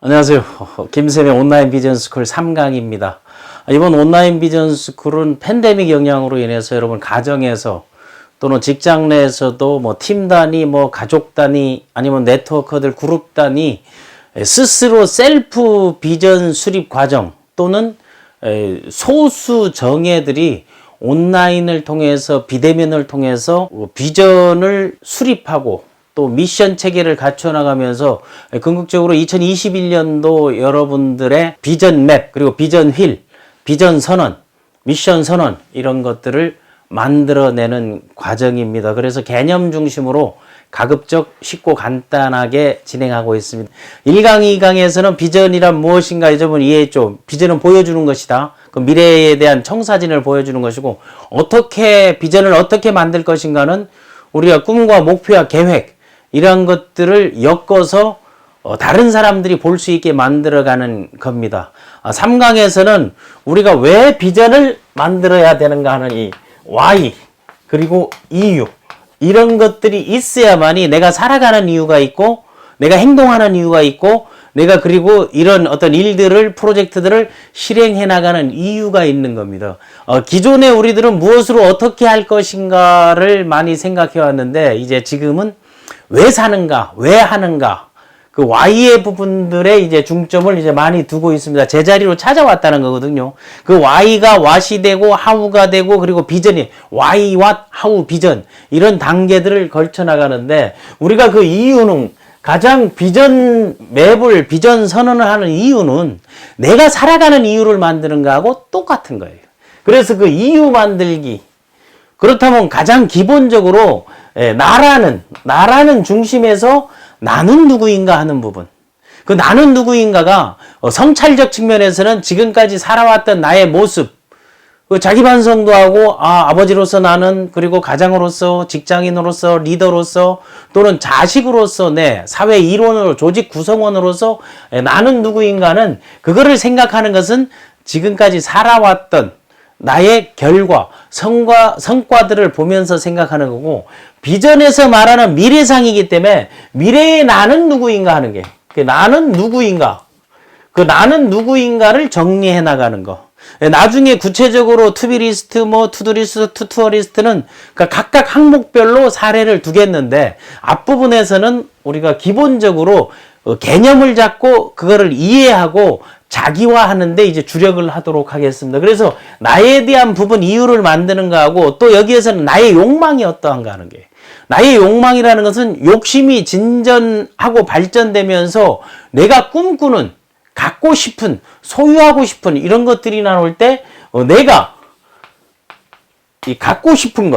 안녕하세요. 김쌤의 온라인 비전스쿨 3강입니다. 이번 온라인 비전스쿨은 팬데믹 영향으로 인해서 여러분 가정에서 또는 직장 내에서도 팀 단위, 가족 단위, 아니면 네트워커들 그룹 단위 스스로 셀프 비전 수립 과정 또는 소수 정예들이 온라인을 통해서 비대면을 통해서 비전을 수립하고 또 미션 체계를 갖춰 나가면서 궁극적으로 2021년도 여러분들의 비전 맵, 그리고 비전 휠, 비전 선언, 미션 선언 이런 것들을 만들어내는 과정입니다. 그래서 개념 중심으로 가급적 쉽고 간단하게 진행하고 있습니다. 1강, 2강에서는 비전이란 무엇인가 여러분 이해했죠? 비전은 보여주는 것이다. 그 미래에 대한 청사진을 보여주는 것이고, 어떻게 비전을 어떻게 만들 것인가는 우리가 꿈과 목표와 계획 이러한 것들을 엮어서 다른 사람들이 볼 수 있게 만들어가는 겁니다. 3강에서는 우리가 왜 비전을 만들어야 되는가 하는 이 why 그리고 이유 이런 것들이 있어야만이 내가 살아가는 이유가 있고 내가 행동하는 이유가 있고 내가 그리고 이런 어떤 일들을 프로젝트들을 실행해 나가는 이유가 있는 겁니다. 기존에 우리들은 무엇으로 어떻게 할 것인가를 많이 생각해 왔는데 이제 지금은 왜 사는가, 왜 하는가, 그 Y의 부분들에 이제 중점을 이제 많이 두고 있습니다. 제자리로 찾아왔다는 거거든요. 그 Y가 What이 되고 How가 되고 그리고 비전이 Why, What, How, 비전 이런 단계들을 걸쳐 나가는데 우리가 그 이유는 가장 비전 맵을 비전 선언을 하는 이유는 내가 살아가는 이유를 만드는 거하고 똑같은 거예요. 그래서 그 이유 만들기 그렇다면 가장 기본적으로 나라는 중심에서 나는 누구인가 하는 부분. 그 나는 누구인가가 성찰적 측면에서는 지금까지 살아왔던 나의 모습, 그 자기 반성도 하고 아버지로서 나는 그리고 가장으로서 직장인으로서 리더로서 또는 자식으로서 내 사회 일원으로 조직 구성원으로서 나는 누구인가는 그거를 생각하는 것은 지금까지 살아왔던 나의 결과, 성과들을 보면서 생각하는 거고 비전에서 말하는 미래상이기 때문에 미래의 나는 누구인가 하는 게 나는 누구인가 그 나는 누구인가를 정리해 나가는 거 나중에 구체적으로 투비리스트, 투두리스트, 투투어리스트는 각각 항목별로 사례를 두겠는데 앞부분에서는 우리가 기본적으로 개념을 잡고 그거를 이해하고 자기화하는데 이제 주력을 하도록 하겠습니다. 그래서 나에 대한 부분 이유를 만드는 거하고 또 여기에서는 나의 욕망이 어떠한가 하는 게 나의 욕망이라는 것은 욕심이 진전하고 발전되면서 내가 꿈꾸는 갖고 싶은 소유하고 싶은 이런 것들이 나올 때 내가 이 갖고 싶은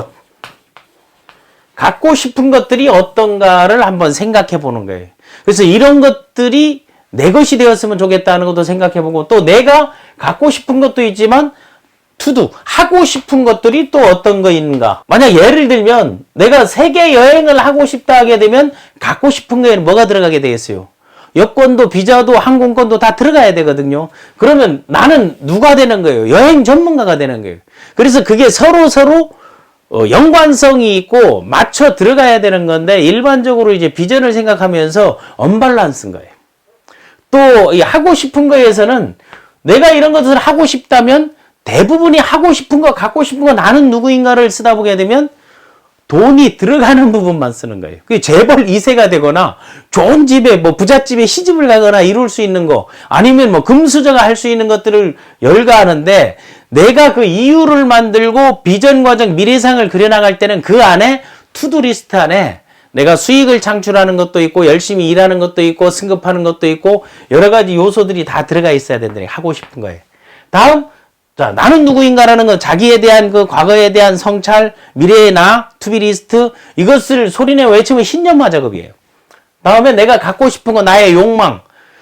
것들이 어떤가를 한번 생각해 보는 거예요. 그래서 이런 것들이 내 것이 되었으면 좋겠다는 것도 생각해보고 또 내가 갖고 싶은 것도 있지만 하고 싶은 것들이 또 어떤 거 있는가. 만약 예를 들면 내가 세계 여행을 하고 싶다 하게 되면 갖고 싶은 거에는 뭐가 들어가게 되겠어요? 여권도 비자도 항공권도 다 들어가야 되거든요. 그러면 나는 누가 되는 거예요? 여행 전문가가 되는 거예요. 그래서 그게 서로 연관성이 있고 맞춰 들어가야 되는 건데 일반적으로 이제 비전을 생각하면서 언밸런스인 거예요. 또 하고 싶은 거에서는 내가 이런 것을 하고 싶다면 대부분이 하고 싶은 거, 갖고 싶은 거 나는 누구인가를 쓰다 보게 되면 돈이 들어가는 부분만 쓰는 거예요. 그게 재벌 2세가 되거나 좋은 집에 부잣집에 시집을 가거나 이룰 수 있는 거 아니면 금수저가 할 수 있는 것들을 열거하는데 내가 그 이유를 만들고 비전 과정 미래상을 그려나갈 때는 그 안에 투두리스트 안에 내가 수익을 창출하는 것도 있고 열심히 일하는 것도 있고 승급하는 것도 있고 여러 가지 요소들이 다 들어가 있어야 된다. 하고 싶은 거예요. 다음 자, 나는 누구인가라는 건 자기에 대한 그 과거에 대한 성찰, 미래의 나, 투비리스트 이것을 소리내 외치면 신념화 작업이에요. 다음에 내가 갖고 싶은 거 나의 욕망.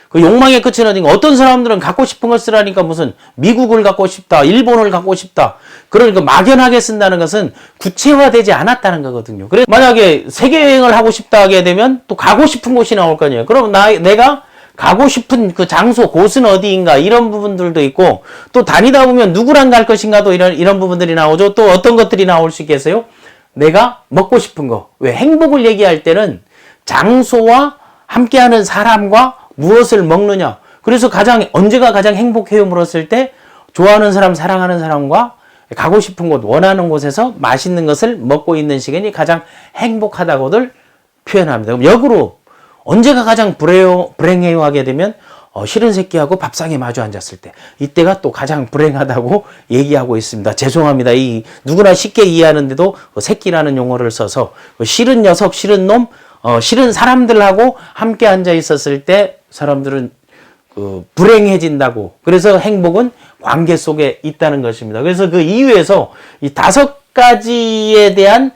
그 욕망의 끝은 어딘가. 어떤 사람들은 갖고 싶은 걸 쓰라니까 무슨 미국을 갖고 싶다, 일본을 갖고 싶다. 그러니까 막연하게 쓴다는 것은 구체화되지 않았다는 거거든요. 그래서 만약에 세계 여행을 하고 싶다 하게 되면 또 가고 싶은 곳이 나올 거 아니에요. 그럼 내가 가고 싶은 그 장소, 곳은 어디인가 이런 부분들도 있고 또 다니다 보면 누구랑 갈 것인가도 이런 부분들이 나오죠. 또 어떤 것들이 나올 수 있겠어요? 내가 먹고 싶은 거. 왜 행복을 얘기할 때는 장소와 함께하는 사람과 무엇을 먹느냐. 그래서 언제가 가장 행복해요 물었을 때 좋아하는 사람, 사랑하는 사람과 가고 싶은 곳, 원하는 곳에서 맛있는 것을 먹고 있는 시간이 가장 행복하다고들 표현합니다. 그럼 역으로 언제가 가장 불행해요 하게 되면 싫은 새끼하고 밥상에 마주 앉았을 때, 이때가 또 가장 불행하다고 얘기하고 있습니다. 죄송합니다. 누구나 쉽게 이해하는데도 새끼라는 용어를 써서 싫은 녀석, 싫은 놈, 싫은 사람들하고 함께 앉아 있었을 때 사람들은 불행해진다고. 그래서 행복은 관계 속에 있다는 것입니다. 그래서 그 이유에서 이 5가지에 대한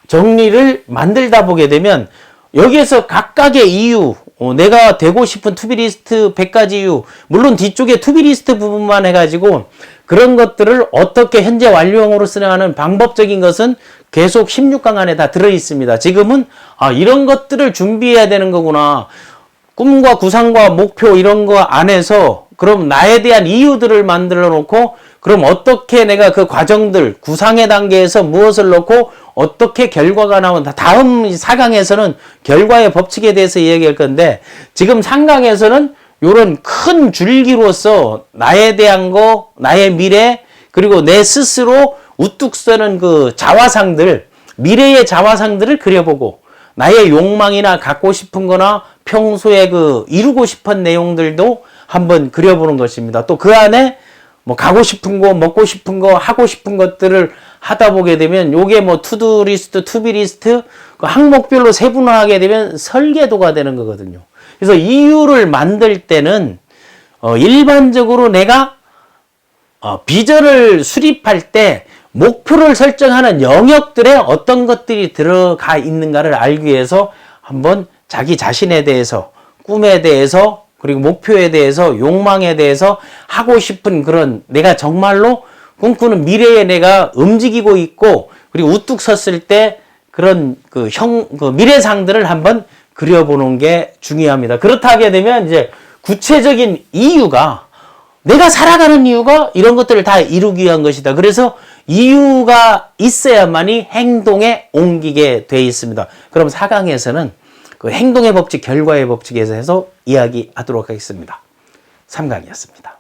정리를 만들다 보게 되면 여기에서 각각의 이유, 내가 되고 싶은 투비리스트 100가지 이유, 물론 뒤쪽에 투비리스트 부분만 해가지고 그런 것들을 어떻게 현재 완료형으로 쓰냐는 방법적인 것은 계속 16강 안에 다 들어있습니다. 지금은 이런 것들을 준비해야 되는 거구나. 꿈과 구상과 목표 이런 거 안에서 그럼 나에 대한 이유들을 만들어 놓고 그럼 어떻게 내가 그 과정들 구상의 단계에서 무엇을 넣고 어떻게 결과가 나온다. 다음 4강에서는 결과의 법칙에 대해서 이야기할 건데 지금 3강에서는 이런 큰 줄기로서 나에 대한 거, 나의 미래 그리고 내 스스로 우뚝 서는 그 자화상들, 미래의 자화상들을 그려보고 나의 욕망이나 갖고 싶은 거나 평소에 이루고 싶은 내용들도 한번 그려보는 것입니다. 또 그 안에 가고 싶은 거, 먹고 싶은 거, 하고 싶은 것들을 하다 보게 되면 요게 투두 리스트, 투비 리스트, 항목별로 세분화하게 되면 설계도가 되는 거거든요. 그래서 이유를 만들 때는 일반적으로 내가 비전을 수립할 때 목표를 설정하는 영역들에 어떤 것들이 들어가 있는가를 알기 위해서 한번 자기 자신에 대해서, 꿈에 대해서, 그리고 목표에 대해서, 욕망에 대해서 하고 싶은 그런 내가 정말로 꿈꾸는 미래에 내가 움직이고 있고, 그리고 우뚝 섰을 때 그런 미래상들을 한번 그려보는 게 중요합니다. 그렇다 하게 되면 이제 구체적인 이유가 내가 살아가는 이유가 이런 것들을 다 이루기 위한 것이다. 그래서 이유가 있어야만이 행동에 옮기게 돼 있습니다. 그럼 4강에서는 그 행동의 법칙, 결과의 법칙에서 해서 이야기하도록 하겠습니다. 3강이었습니다.